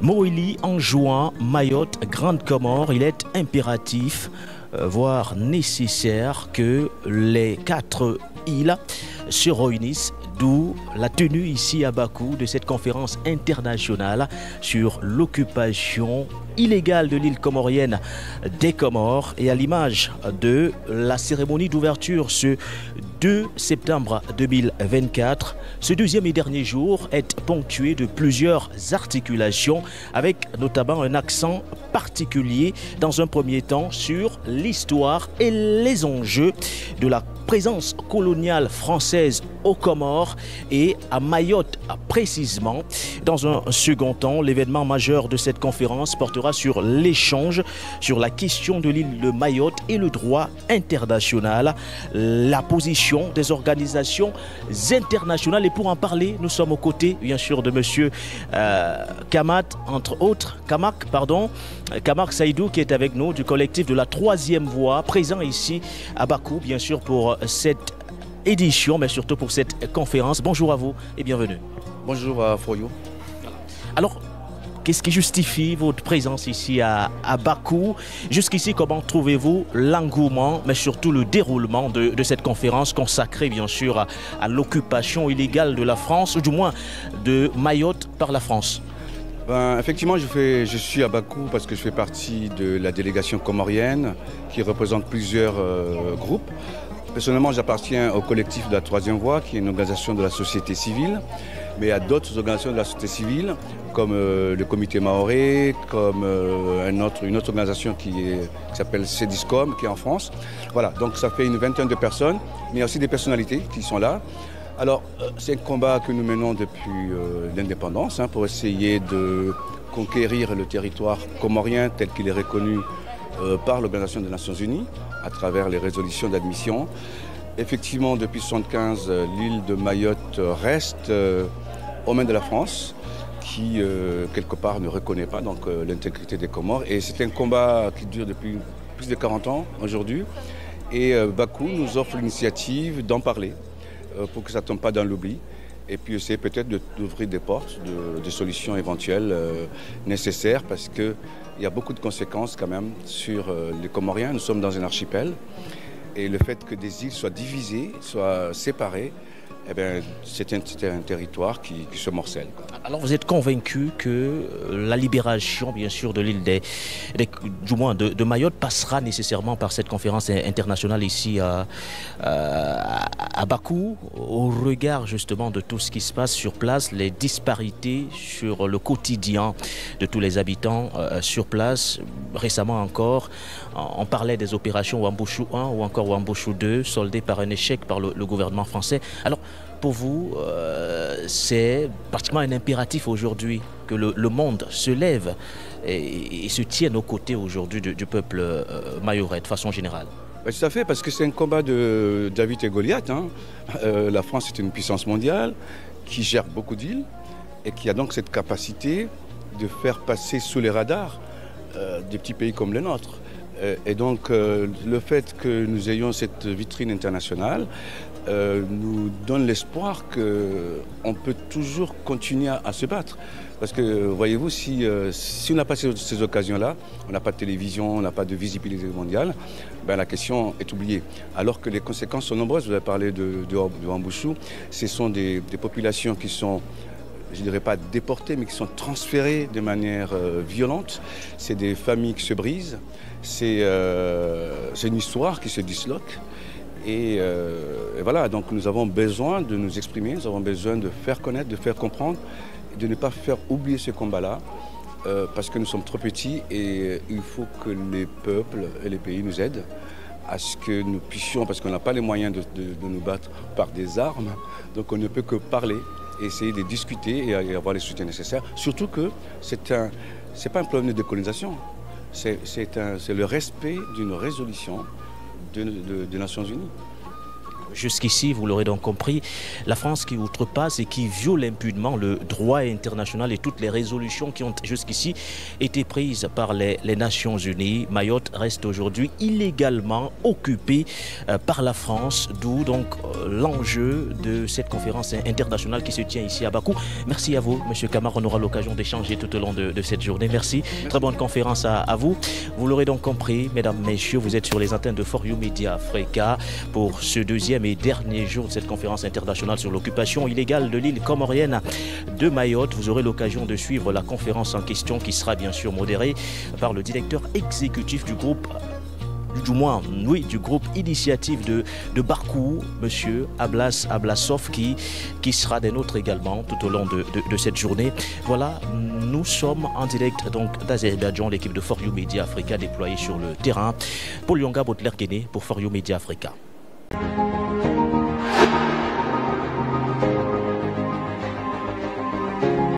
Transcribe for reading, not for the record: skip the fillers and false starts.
Moélie, Anjouan, Mayotte, Grande Comore, il est impératif, voire nécessaire que les 4 îles se réunissent, d'où la tenue ici à Bakou de cette conférence internationale sur l'occupation illégale de l'île comorienne des Comores, et à l'image de la cérémonie d'ouverture ce 2 septembre 2024. Ce deuxième et dernier jour est ponctué de plusieurs articulations avec notamment un accent particulier dans un premier temps sur l'histoire et les enjeux de la présence coloniale française aux Comores et à Mayotte précisément. Dans un second temps, l'événement majeur de cette conférence portera sur l'échange sur la question de l'île de Mayotte et le droit international, la position des organisations internationales. Et pour en parler, nous sommes aux côtés bien sûr de monsieur Kamak Saïdou, qui est avec nous du collectif de la Troisième Voie, présent ici à Bakou bien sûr pour cette édition, mais surtout pour cette conférence. Bonjour à vous et bienvenue. Bonjour à Foyo. Alors, qu'est-ce qui justifie votre présence ici à Bakou? Jusqu'ici, comment trouvez-vous l'engouement, mais surtout le déroulement de cette conférence consacrée bien sûr à l'occupation illégale de la France, ou du moins de Mayotte par la France? Effectivement, je suis à Bakou parce que je fais partie de la délégation comorienne qui représente plusieurs groupes. Personnellement, j'appartiens au collectif de la Troisième Voie, qui est une organisation de la société civile, mais il y a d'autres organisations de la société civile, comme le comité maoré, comme une autre organisation qui s'appelle Cediscom, qui est en France. Voilà, donc ça fait une vingtaine de personnes, mais il y a aussi des personnalités qui sont là. Alors, c'est un combat que nous menons depuis l'indépendance, pour essayer de conquérir le territoire comorien tel qu'il est reconnu par l'Organisation des Nations Unies, à travers les résolutions d'admission. Effectivement, depuis 1975, l'île de Mayotte reste aux mains de la France, qui, quelque part, ne reconnaît pas l'intégrité des Comores. Et c'est un combat qui dure depuis plus de 40 ans aujourd'hui. Et Bakou nous offre l'initiative d'en parler, pour que ça ne tombe pas dans l'oubli. Et puis essayer peut-être d'ouvrir des portes, de solutions éventuelles nécessaires, parce qu'il y a beaucoup de conséquences quand même sur les Comoriens. Nous sommes dans un archipel, et le fait que des îles soient divisées, soient séparées, c'est un territoire qui se morcelle. Alors vous êtes convaincu que la libération bien sûr de l'île du moins de Mayotte passera nécessairement par cette conférence internationale ici à Bakou, au regard justement de tout ce qui se passe sur place, les disparités sur le quotidien de tous les habitants sur place. Récemment encore, on parlait des opérations Wambouchou 1 ou encore Wambouchou 2, soldées par un échec par le gouvernement français. Alors, pour vous, c'est pratiquement un impératif aujourd'hui que le monde se lève et se tienne aux côtés aujourd'hui du peuple mahorais de façon générale. Tout à fait, parce que c'est un combat de David et Goliath. La France est une puissance mondiale qui gère beaucoup d'îles et qui a donc cette capacité de faire passer sous les radars des petits pays comme le nôtre. Et donc le fait que nous ayons cette vitrine internationale nous donne l'espoir qu'on peut toujours continuer à se battre. Parce que, voyez-vous, si on n'a pas ces occasions-là, on n'a pas de télévision, on n'a pas de visibilité mondiale, la question est oubliée. Alors que les conséquences sont nombreuses. Vous avez parlé de Wambouchou. Ce sont des populations qui sont, je ne dirais pas déportées, mais qui sont transférées de manière violente. C'est des familles qui se brisent. C'est une histoire qui se disloque. Et voilà, donc nous avons besoin de nous exprimer, nous avons besoin de faire connaître, de faire comprendre, et de ne pas faire oublier ce combat-là, parce que nous sommes trop petits et il faut que les peuples et les pays nous aident à ce que nous puissions, parce qu'on n'a pas les moyens de nous battre par des armes, donc on ne peut que parler, et essayer de discuter et avoir les soutiens nécessaires. Surtout que c'est pas un problème de décolonisation, c'est le respect d'une résolution des Nations Unies. jusqu'ici, vous l'aurez donc compris, la France qui outrepasse et qui viole impunément le droit international et toutes les résolutions qui ont jusqu'ici été prises par les Nations Unies. Mayotte reste aujourd'hui illégalement occupée par la France, d'où donc l'enjeu de cette conférence internationale qui se tient ici à Bakou. Merci à vous, M. Camara, on aura l'occasion d'échanger tout au long de cette journée. Merci. Très bonne conférence à vous. Vous l'aurez donc compris, mesdames, messieurs, vous êtes sur les antennes de For You Media Africa pour ce deuxième et dernier jour de cette conférence internationale sur l'occupation illégale de l'île comorienne de Mayotte. Vous aurez l'occasion de suivre la conférence en question qui sera bien sûr modérée par le directeur exécutif du groupe du groupe Initiative de Barkou, M. Ablas Ablasov, qui sera des nôtres également tout au long de cette journée. Voilà, nous sommes en direct donc d'Azerbaïdjan, l'équipe de For You Media Africa déployée sur le terrain. Paul Yonga Botler Guinée pour For You Media Africa.